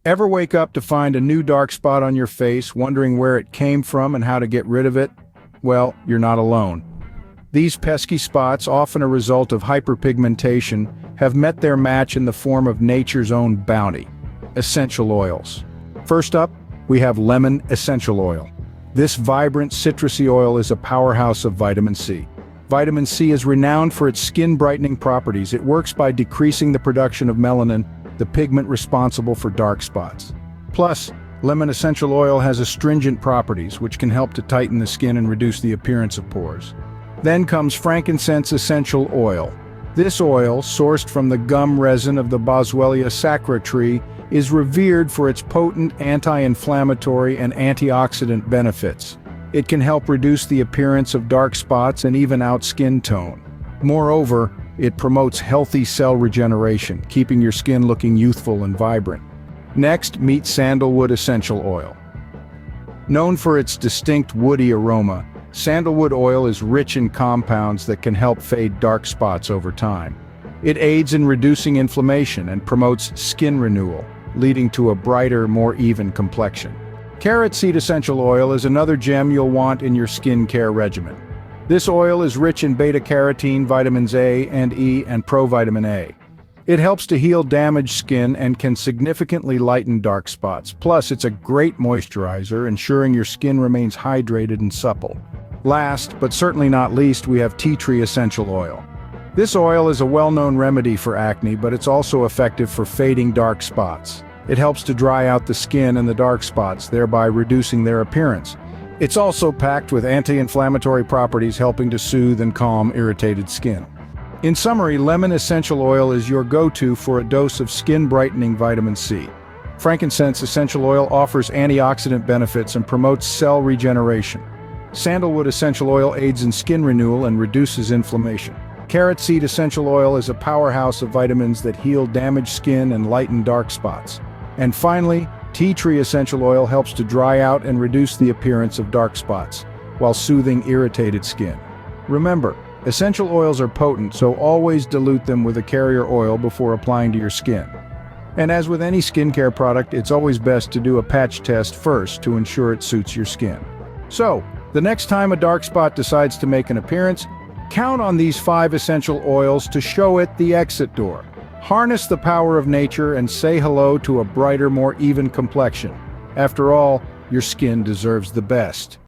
Ever wake up to find a new dark spot on your face, wondering where it came from and how to get rid of it? Well, you're not alone. These pesky spots, often a result of hyperpigmentation, have met their match in the form of nature's own bounty: essential oils. First up, we have lemon essential oil. This vibrant citrusy oil is a powerhouse of vitamin C. Vitamin C is renowned for its skin-brightening properties. It works by decreasing the production of melanin, the pigment responsible for dark spots. Plus, lemon essential oil has astringent properties which can help to tighten the skin and reduce the appearance of pores. Then comes frankincense essential oil. This oil, sourced from the gum resin of the Boswellia sacra tree, is revered for its potent anti-inflammatory and antioxidant benefits. It can help reduce the appearance of dark spots and even out skin tone. Moreover, it promotes healthy cell regeneration, keeping your skin looking youthful and vibrant. Next, meet sandalwood essential oil. Known for its distinct woody aroma, sandalwood oil is rich in compounds that can help fade dark spots over time. It aids in reducing inflammation and promotes skin renewal, leading to a brighter, more even complexion. Carrot seed essential oil is another gem you'll want in your skincare regimen. This oil is rich in beta-carotene, vitamins A and E, and provitamin A. It helps to heal damaged skin and can significantly lighten dark spots. Plus, it's a great moisturizer, ensuring your skin remains hydrated and supple. Last, but certainly not least, we have tea tree essential oil. This oil is a well-known remedy for acne, but it's also effective for fading dark spots. It helps to dry out the skin and the dark spots, thereby reducing their appearance. It's also packed with anti-inflammatory properties, helping to soothe and calm irritated skin. In summary, lemon essential oil is your go-to for a dose of skin-brightening vitamin C. Frankincense essential oil offers antioxidant benefits and promotes cell regeneration. Sandalwood essential oil aids in skin renewal and reduces inflammation. Carrot seed essential oil is a powerhouse of vitamins that heal damaged skin and lighten dark spots. And finally, tea tree essential oil helps to dry out and reduce the appearance of dark spots, while soothing irritated skin. Remember, essential oils are potent, so always dilute them with a carrier oil before applying to your skin. And as with any skincare product, it's always best to do a patch test first to ensure it suits your skin. So, the next time a dark spot decides to make an appearance, count on these 5 essential oils to show it the exit door. Harness the power of nature and say hello to a brighter, more even complexion. After all, your skin deserves the best.